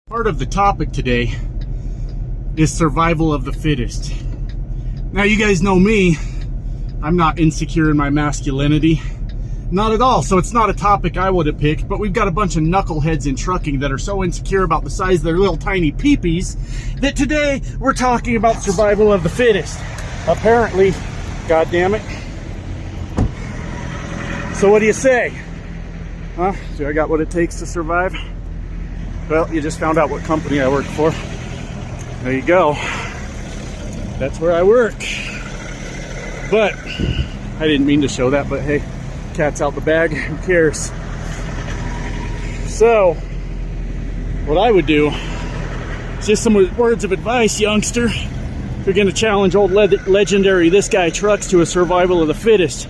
Part of the topic today is survival of the fittest. Now, you guys know me. I'm not insecure in my masculinity. Not at all. So it's not a topic I would have picked, but we've got a bunch of knuckleheads in trucking that are so insecure about the size of their little tiny peepees that today we're talking about survival of the fittest. Apparently, God damn it. So what do you say? Huh? Do I got what it takes to survive? Well, you just found out what company I work for. There you go. That's where I work. But I didn't mean to show that, but hey, cat's out the bag, who cares? So what I would do is just some words of advice, youngster. If you're gonna challenge old legendary this guy trucks to a survival of the fittest,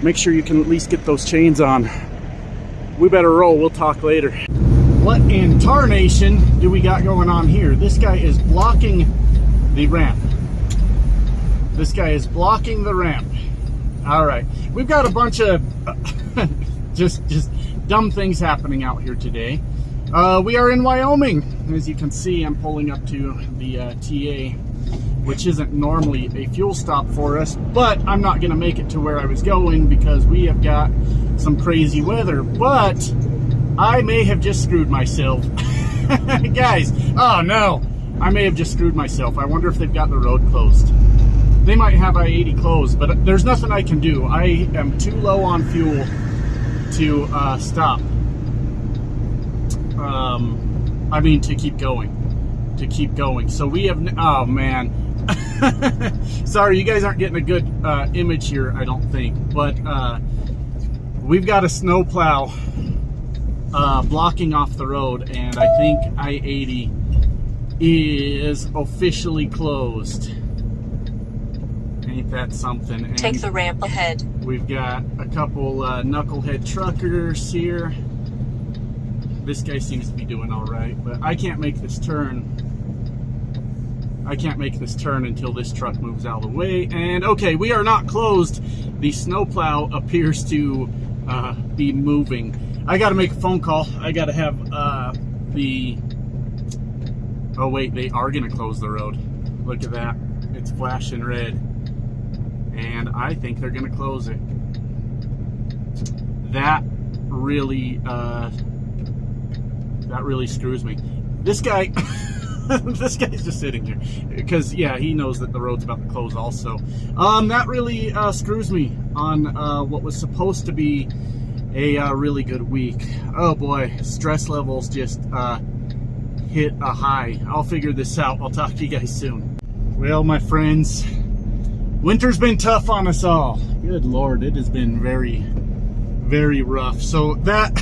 make sure you can at least get those chains on. We better roll. We'll talk later. What in tarnation do we got going on here? This guy is blocking the ramp. This guy is blocking the ramp. All right, we've got a bunch of just dumb things happening out here today. We are in Wyoming. As you can see, I'm pulling up to the TA, which isn't normally a fuel stop for us, but I'm not gonna make it to where I was going because we have got some crazy weather. But I may have just screwed myself. Guys, oh no, I may have just screwed myself. I wonder if they've got the road closed. They might have I-80 closed, but there's nothing I can do. I am too low on fuel to stop. I mean, to keep going. So we have, oh man. Sorry, you guys aren't getting a good image here, I don't think. But we've got a snowplow blocking off the road, and I think I-80 is officially closed. Ain't that something? And take the ramp ahead. We've got a couple knucklehead truckers here. This guy seems to be doing all right, but I can't make this turn. I can't make this turn until this truck moves out of the way. And okay, we are not closed. The snowplow appears to be moving. I got to make a phone call. I got to have the... Oh wait, they are going to close the road. Look at that. It's flashing red. And I think they're going to close it. That really screws me. This guy... this guy's just sitting here because yeah, he knows that the road's about to close also. That really screws me on what was supposed to be a really good week. Oh boy, stress levels just hit a high. I'll figure this out. I'll talk to you guys soon. Well, my friends, winter's been tough on us all. Good Lord, it has been very, very rough. So that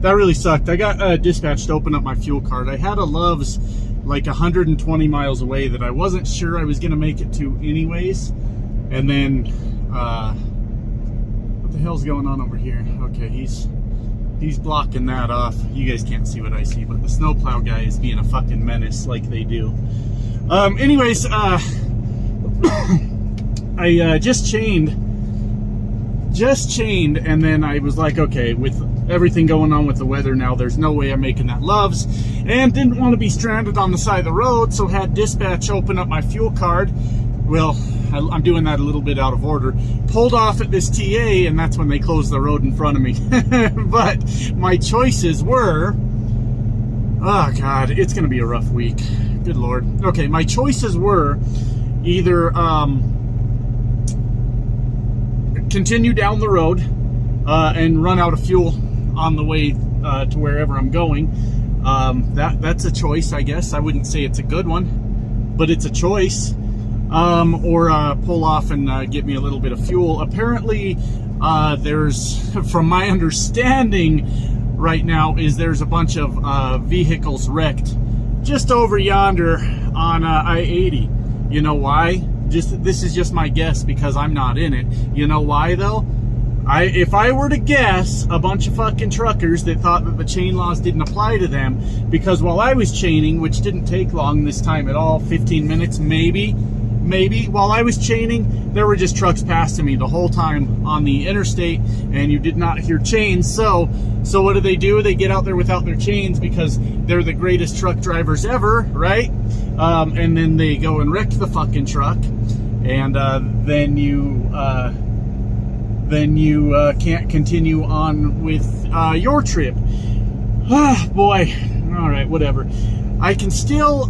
that really sucked. I got dispatched to open up my fuel card. I had a Love's like 120 miles away that I wasn't sure I was gonna make it to anyways. And then what the hell's going on over here? Okay, he's blocking that off. You guys can't see what I see, but the snowplow guy is being a fucking menace like they do. Anyways, I just chained, and then I was like, okay, with everything going on with the weather now, there's no way I'm making that Love's, and didn't want to be stranded on the side of the road, so had dispatch open up my fuel card. Well, I'm doing that a little bit out of order. Pulled off at this TA, and that's when they closed the road in front of me. But my choices were, oh God, it's gonna be a rough week. Good Lord. Okay, my choices were either continue down the road and run out of fuel on the way to wherever I'm going. That's a choice, I guess. I wouldn't say it's a good one, but it's a choice. Or pull off and get me a little bit of fuel. Apparently, there's, from my understanding right now, is there's a bunch of vehicles wrecked just over yonder on I-80. You know why? This is just my guess because I'm not in it. You know why though? If I were to guess, a bunch of fucking truckers that thought that the chain laws didn't apply to them, because while I was chaining, which didn't take long this time at all, 15 minutes maybe maybe. While I was chaining, there were just trucks passing me the whole time on the interstate, and you did not hear chains. So what do? They get out there without their chains because they're the greatest truck drivers ever, right? And then they go and wreck the fucking truck, and then you can't continue on with your trip. Ah, boy. All right, whatever. I can still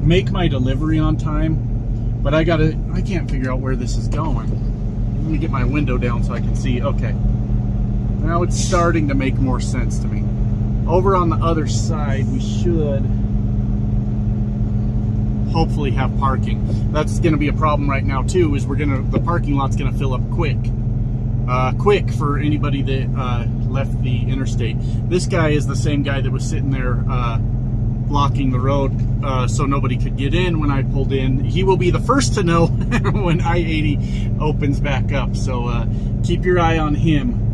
make my delivery on time, but I can't figure out where this is going. Let me get my window down so I can see. Okay. Now it's starting to make more sense to me. Over on the other side, we should hopefully have parking. That's going to be a problem right now too, is the parking lot's going to fill up quick for anybody that left the interstate. This guy is the same guy that was sitting there blocking the road so nobody could get in when I pulled in. He will be the first to know when I-80 opens back up, so keep your eye on him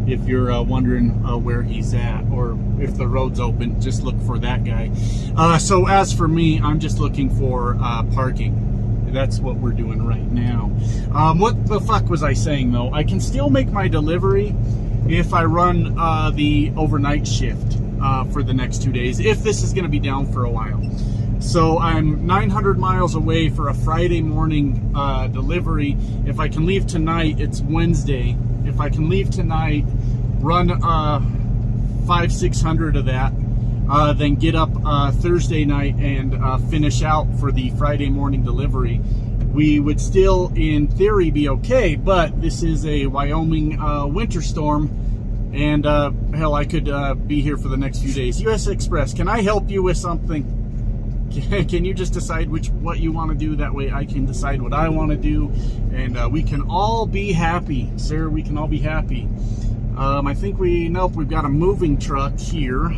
if you're wondering where he's at, or if the road's open. Just look for that guy. So as for me, I'm just looking for parking. That's what we're doing right now. What the fuck was I saying though? I can still make my delivery if I run the overnight shift for the next 2 days, if this is going to be down for a while. So I'm 900 miles away for a Friday morning delivery. If I can leave tonight, it's Wednesday. If I can leave tonight, run 500-600 of that, then get up Thursday night and finish out for the Friday morning delivery, we would still, in theory, be okay. But this is a Wyoming winter storm, and hell, I could be here for the next few days. US Express, can I help you with something? Can you just decide what you want to do? That way I can decide what I want to do, and we can all be happy, sir. We can all be happy. I think we've got a moving truck here.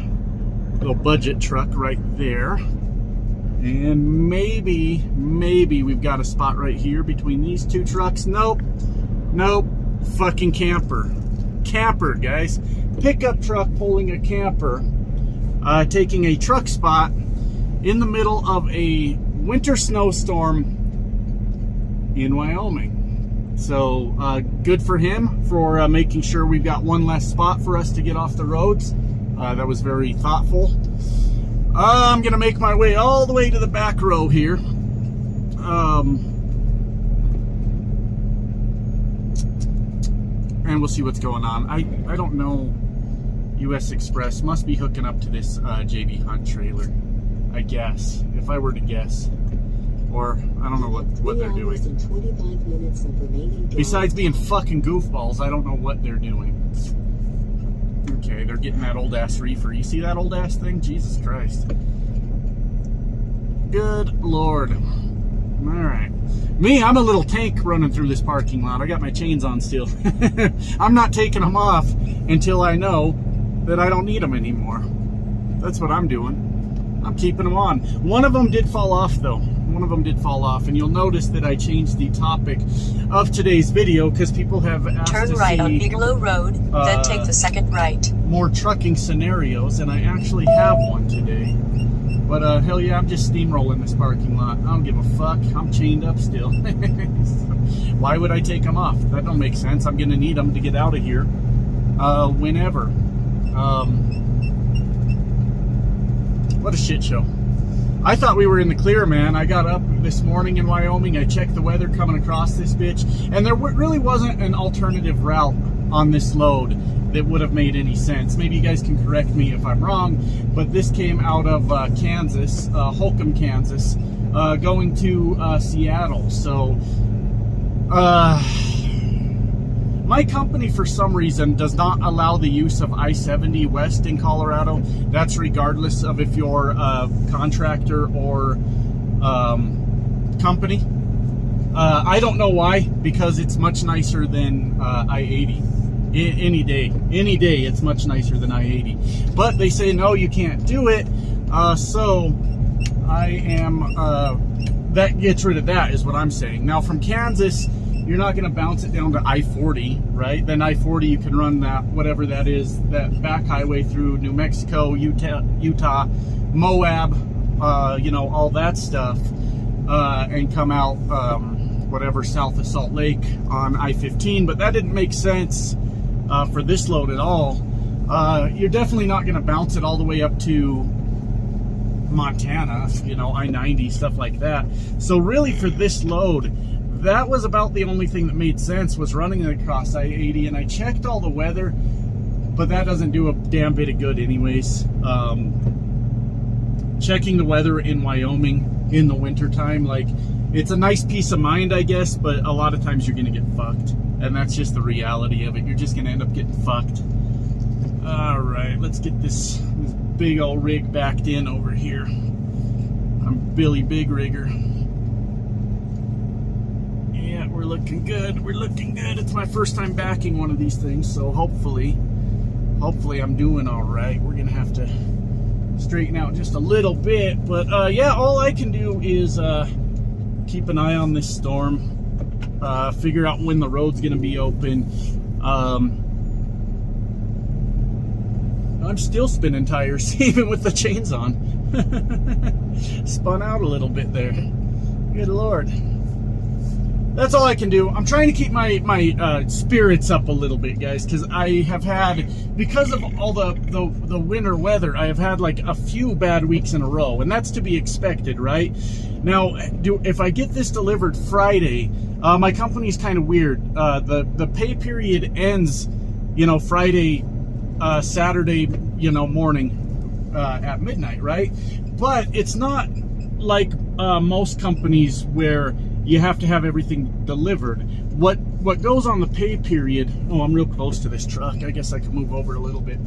Little budget truck right there, and maybe we've got a spot right here between these two trucks. Nope, fucking camper, guys. Pickup truck pulling a camper, taking a truck spot in the middle of a winter snowstorm in Wyoming. So good for him for making sure we've got one less spot for us to get off the roads. That was very thoughtful. I'm going to make my way all the way to the back row here. And we'll see what's going on. I don't know. US Express must be hooking up to this JB Hunt trailer, I guess, if I were to guess. Or, I don't know what they're doing. Besides being fucking goofballs, I don't know what they're doing. Okay, they're getting that old-ass reefer. You see that old-ass thing? Jesus Christ. Good Lord. Alright. Me, I'm a little tank running through this parking lot. I got my chains on still. I'm not taking them off until I know that I don't need them anymore. That's what I'm doing. I'm keeping them on. One of them did fall off, though. One of them did fall off, and you'll notice that I changed the topic of today's video because people have asked Turn to right see, on Bigelow Road, then take the second right. More trucking scenarios, and I actually have one today. But hell yeah, I'm just steamrolling this parking lot. I don't give a fuck. I'm chained up still. Why would I take them off? That don't make sense. I'm gonna need them to get out of here whenever. What a shit show. I thought we were in the clear, man. I got up this morning in Wyoming. I checked the weather coming across this bitch, and there really wasn't an alternative route on this load that would have made any sense. Maybe you guys can correct me if I'm wrong, but this came out of Kansas, Holcomb, Kansas, going to Seattle. So, my company, for some reason, does not allow the use of I-70 West in Colorado. That's regardless of if you're a contractor or company. I don't know why, because it's much nicer than I-80. Any day, it's much nicer than I-80. But they say, no, you can't do it. So I am, that gets rid of that, is what I'm saying. Now, from Kansas, you're not going to bounce it down to I-40, right? Then I-40, you can run that, whatever that is, that back highway through New Mexico, Utah, Moab, you know, all that stuff. and come out whatever south of Salt Lake on I-15, but that didn't make sense for this load at all. You're definitely not going to bounce it all the way up to Montana, you know, I-90, stuff like that. So really for this load, that was about the only thing that made sense, was running it across I-80. And I checked all the weather, but that doesn't do a damn bit of good anyways. Checking the weather in Wyoming in the wintertime, like, it's a nice peace of mind, I guess, but a lot of times you're gonna get fucked. And that's just the reality of it. You're just gonna end up getting fucked. All right, let's get this big old rig backed in over here. I'm Billy Big Rigger. Yeah, we're looking good. We're looking good. It's my first time backing one of these things, so hopefully I'm doing all right. We're gonna have to straighten out just a little bit, but yeah, all I can do is keep an eye on this storm, figure out when the road's gonna be open. I'm still spinning tires even with the chains on. Spun out a little bit there. Good Lord. That's all I can do. I'm trying to keep my spirits up a little bit, guys, because I have had, because of all the winter weather, I have had like a few bad weeks in a row, and that's to be expected, right? Now, if I get this delivered Friday, my company's kind of weird. The pay period ends, you know, Friday, Saturday, you know, morning at midnight, right? But it's not like most companies where you have to have everything delivered. What goes on the pay period, oh, I'm real close to this truck, I guess I can move over a little bit.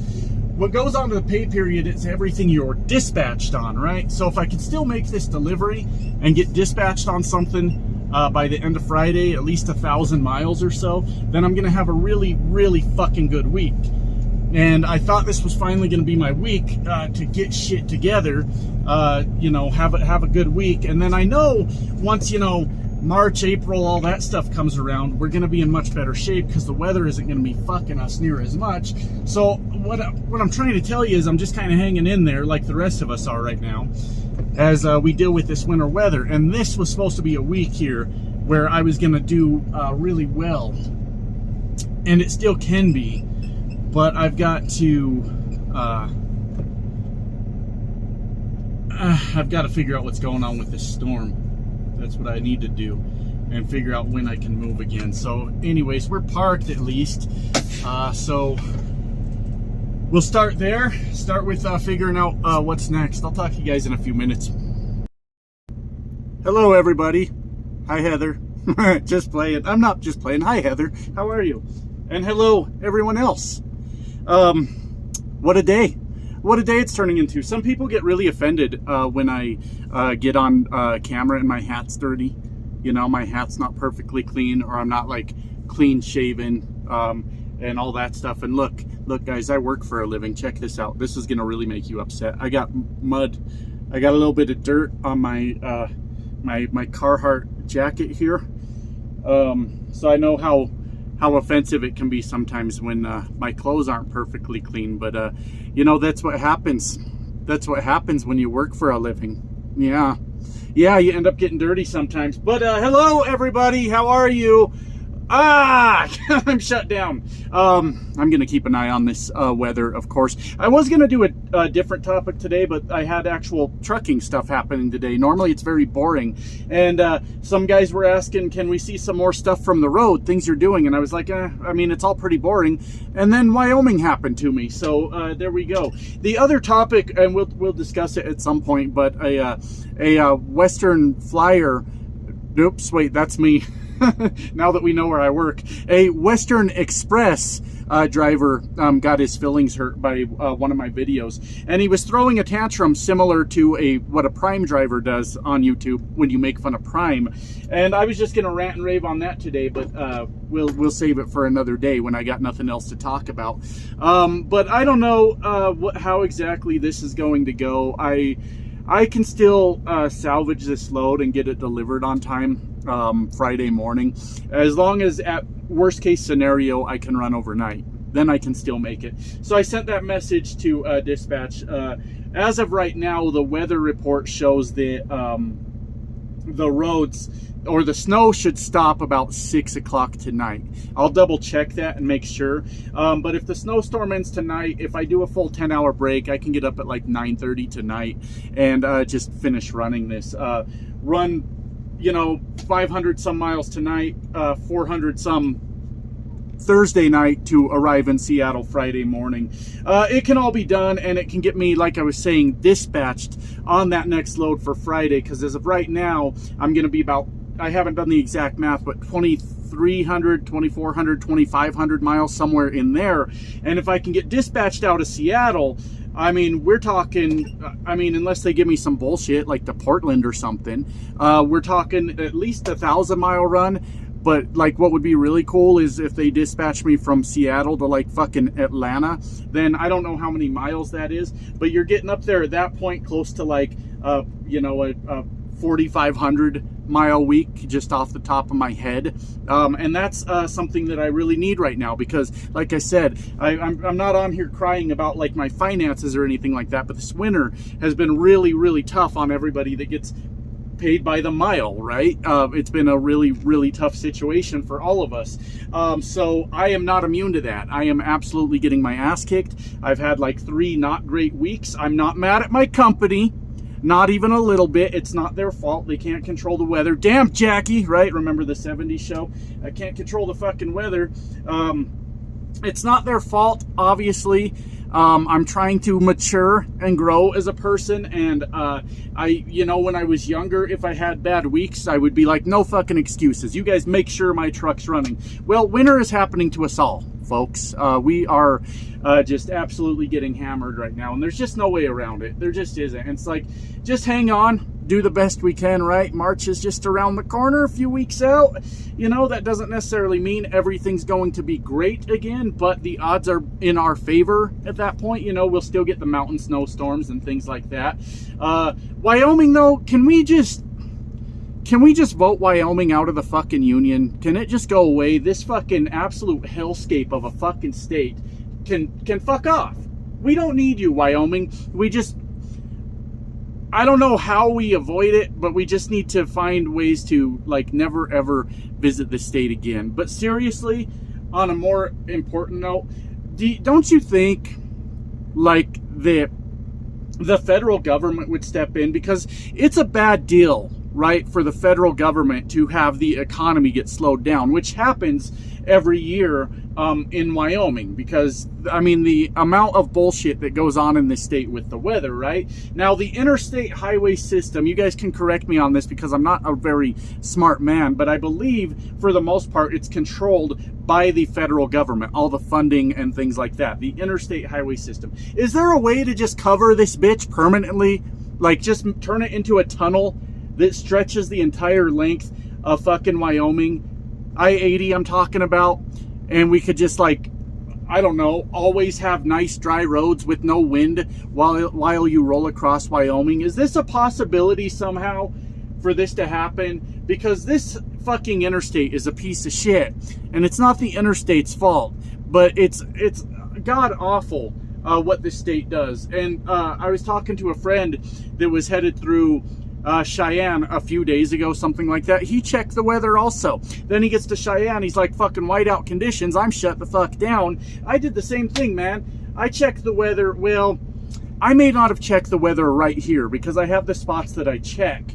What goes on to the pay period is everything you're dispatched on, right? So if I can still make this delivery and get dispatched on something by the end of Friday, at least 1,000 miles or so, then I'm gonna have a really, really fucking good week. And I thought this was finally going to be my week to get shit together, you know, have a good week. And then I know once, you know, March, April, all that stuff comes around, we're going to be in much better shape because the weather isn't going to be fucking us near as much. So what I'm trying to tell you is I'm just kind of hanging in there like the rest of us are right now as we deal with this winter weather. And this was supposed to be a week here where I was going to do really well. And it still can be. But I've got to figure out what's going on with this storm. That's what I need to do, and figure out when I can move again. So anyways, we're parked at least. So we'll start there. Start with figuring out what's next. I'll talk to you guys in a few minutes. Hello, everybody. Hi, Heather. Just playing. I'm not just playing. Hi, Heather. How are you? And hello, everyone else. What a day. What a day it's turning into. Some people get really offended when I get on camera and my hat's dirty. You know, my hat's not perfectly clean, or I'm not like clean shaven and all that stuff. And look guys, I work for a living. Check this out. This is gonna really make you upset. I got mud. I got a little bit of dirt on my my Carhartt jacket here. So I know how offensive it can be sometimes when my clothes aren't perfectly clean, but you know, that's what happens. That's what happens when you work for a living. Yeah, you end up getting dirty sometimes. But hello, everybody. How are you? I'm shut down. I'm gonna keep an eye on this weather, of course. I was gonna do a different topic today, but I had actual trucking stuff happening today. Normally it's very boring, and some guys were asking, can we see some more stuff from the road, things you're doing? And I was like, I mean, it's all pretty boring. And then Wyoming happened to me, so there we go. The other topic, and we'll discuss it at some point, but a Western Flyer. Oops, wait, that's me. Now that we know where I work, a Western Express driver got his feelings hurt by one of my videos, and he was throwing a tantrum similar to what a Prime driver does on YouTube when you make fun of Prime. And I was just gonna rant and rave on that today, but we'll save it for another day when I got nothing else to talk about. But I don't know how exactly this is going to go. I can still salvage this load and get it delivered on time Friday morning, as long as at worst case scenario I can run overnight. Then I can still make it. So I sent that message to dispatch. As of right now, the weather report shows that the roads or the snow should stop about 6 o'clock tonight. I'll double check that and make sure. But if the snowstorm ends tonight, if I do a full 10-hour break, I can get up at like 9:30 tonight and just finish running this. Run, you know, 500 some miles tonight, 400 some Thursday night to arrive in Seattle Friday morning. It can all be done, and it can get me, like I was saying, dispatched on that next load for Friday, because as of right now, I'm going to be about, I haven't done the exact math, but 2,300, 2,400, 2,500 miles, somewhere in there. And if I can get dispatched out of Seattle, I mean, we're talking, I mean, unless they give me some bullshit like to Portland or something, we're talking at least 1,000-mile run. But like, what would be really cool is if they dispatch me from Seattle to like fucking Atlanta, then I don't know how many miles that is, but you're getting up there at that point close to like, you know, a 4,500 mile week just off the top of my head. And that's something that I really need right now, because like I said, I'm not on here crying about like my finances or anything like that, but this winter has been really, really tough on everybody that gets paid by the mile, right? It's been a really, really tough situation for all of us. So I am not immune to that. I am absolutely getting my ass kicked. I've had like 3 not great weeks. I'm not mad at my company. Not even a little bit. It's not their fault. They can't control the weather. Damn, Jackie, right? Remember the 70s show? I can't control the fucking weather. It's not their fault, obviously. I'm trying to mature and grow as a person, and you know, when I was younger, if I had bad weeks, I would be like, no fucking excuses. You guys make sure my truck's running. Well, winter is happening to us all, folks. We are just absolutely getting hammered right now, and there's just no way around it. There just isn't. And it's like, just hang on. Do the best we can, right? March is just around the corner, a few weeks out. You know, that doesn't necessarily mean everything's going to be great again, but the odds are in our favor at that point. You know, we'll still get the mountain snowstorms and things like that. Wyoming, though, can we just vote Wyoming out of the fucking union? Can it just go away? This fucking absolute hellscape of a fucking state can fuck off. We don't need you, Wyoming. I don't know how we avoid it, but we just need to find ways to like never ever visit the state again. But seriously, on a more important note, don't you think like the federal government would step in? Because it's a bad deal, right, for the federal government to have the economy get slowed down, which happens every year in Wyoming, because I mean, the amount of bullshit that goes on in this state with the weather, right? Now, the interstate highway system, you guys can correct me on this because I'm not a very smart man, but I believe for the most part it's controlled by the federal government, all the funding and things like that, the interstate highway system. Is there a way to just cover this bitch permanently? Like, just turn it into a tunnel that stretches the entire length of fucking Wyoming? I-80 I'm talking about, and we could just like, I don't know, always have nice dry roads with no wind while you roll across Wyoming. Is this a possibility somehow for this to happen? Because this fucking interstate is a piece of shit, and it's not the interstate's fault, but it's god awful what this state does. And I was talking to a friend that was headed through Cheyenne a few days ago, something like that. He checked the weather also. Then he gets to Cheyenne, he's like, fucking whiteout conditions, I'm shut the fuck down. I did the same thing, man. I checked the weather. Well, I may not have checked the weather right here, because I have the spots that I check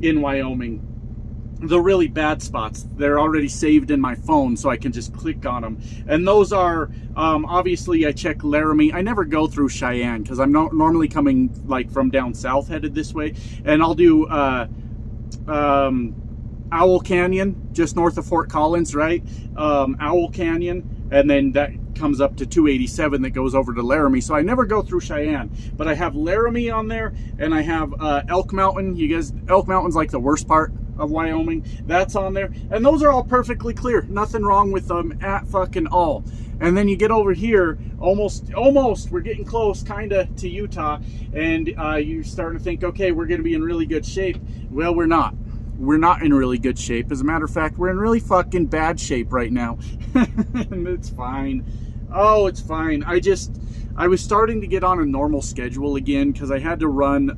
in Wyoming, the really bad spots. They're already saved in my phone, so I can just click on them. And those are, obviously, I check Laramie. I never go through Cheyenne, because I'm not normally coming like from down south, headed this way. And I'll do Owl Canyon, just north of Fort Collins, right? Owl Canyon, and then that comes up to 287 that goes over to Laramie. So I never go through Cheyenne, but I have Laramie on there, and I have Elk Mountain. You guys, Elk Mountain's like the worst part of Wyoming. That's on there, and those are all perfectly clear. Nothing wrong with them at fucking all. And then you get over here, almost, we're getting close kind of to Utah, and you're starting to think, okay, we're going to be in really good shape. Well, we're not. We're not in really good shape. As a matter of fact, we're in really fucking bad shape right now. And it's fine. Oh, it's fine. I was starting to get on a normal schedule again, because I had to run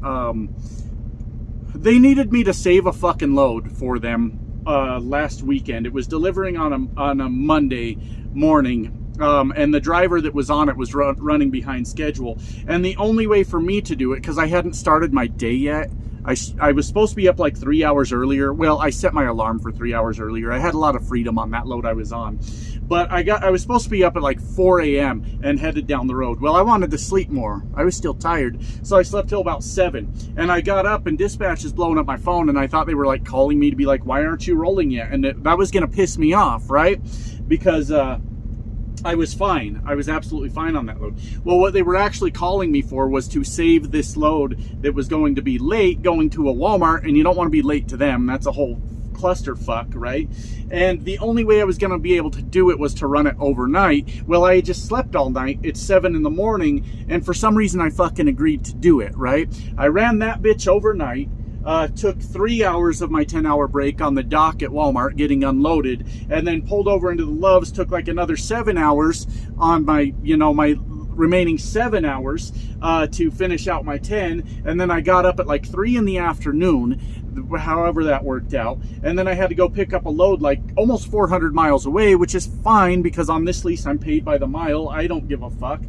They needed me to save a fucking load for them last weekend. It was delivering on a Monday morning. And the driver that was on it was running behind schedule. And the only way for me to do it, because I hadn't started my day yet, I was supposed to be up like 3 hours earlier. Well, I set my alarm for 3 hours earlier. I had a lot of freedom on that load I was on. But I was supposed to be up at like 4 a.m. and headed down the road. Well, I wanted to sleep more. I was still tired. So I slept till about 7. And I got up and dispatch is blowing up my phone. And I thought they were like calling me to be like, why aren't you rolling yet? And that was going to piss me off, right? Because I was fine. I was absolutely fine on that load. Well, what they were actually calling me for was to save this load that was going to be late going to a Walmart, and you don't want to be late to them. That's a whole clusterfuck, right? And the only way I was going to be able to do it was to run it overnight. Well, I had just slept all night. It's 7 in the morning, and for some reason I fucking agreed to do it, right? I ran that bitch overnight. Took 3 hours of my 10-hour break on the dock at Walmart getting unloaded, and then pulled over into the Loves, took like another 7 hours on my, my remaining 7 hours to finish out my 10, and then I got up at like 3 in the afternoon, however that worked out, and then I had to go pick up a load like almost 400 miles away, which is fine because on this lease I'm paid by the mile. I don't give a fuck.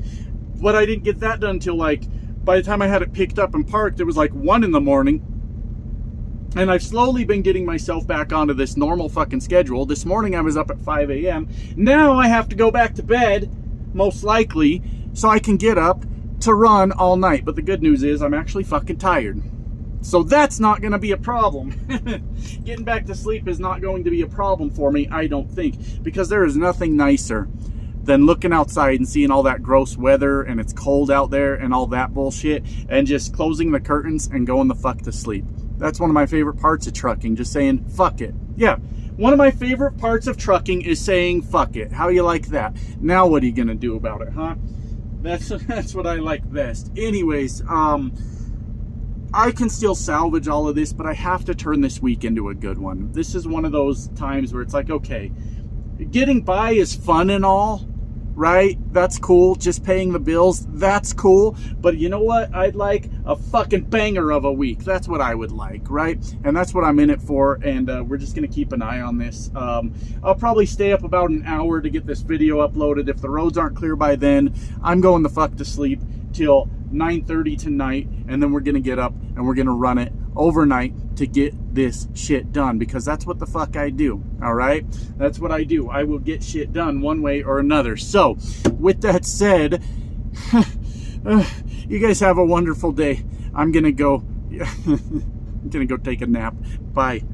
But I didn't get that done till like, by the time I had it picked up and parked, it was like 1 in the morning. And I've slowly been getting myself back onto this normal fucking schedule. This morning I was up at 5 a.m. Now I have to go back to bed, most likely, so I can get up to run all night. But the good news is I'm actually fucking tired. So that's not going to be a problem. Getting back to sleep is not going to be a problem for me, I don't think. Because there is nothing nicer than looking outside and seeing all that gross weather and it's cold out there and all that bullshit and just closing the curtains and going the fuck to sleep. That's one of my favorite parts of trucking, just saying, fuck it. Yeah, one of my favorite parts of trucking is saying, fuck it. How you like that? Now what are you going to do about it, huh? That's what I like best. Anyways, I can still salvage all of this, but I have to turn this week into a good one. This is one of those times where it's like, okay, getting by is fun and all, right? That's cool. Just paying the bills, that's cool. But you know what? I'd like a fucking banger of a week. That's what I would like, right? And that's what I'm in it for. And we're just going to keep an eye on this. I'll probably stay up about an hour to get this video uploaded. If the roads aren't clear by then, I'm going the fuck to sleep till 9:30 tonight. And then we're going to get up and we're going to run it overnight to get this shit done, because that's what the fuck I do. All right, that's what I do. I will get shit done one way or another. So with that said, you guys have a wonderful day. I'm gonna go I'm gonna go take a nap. Bye.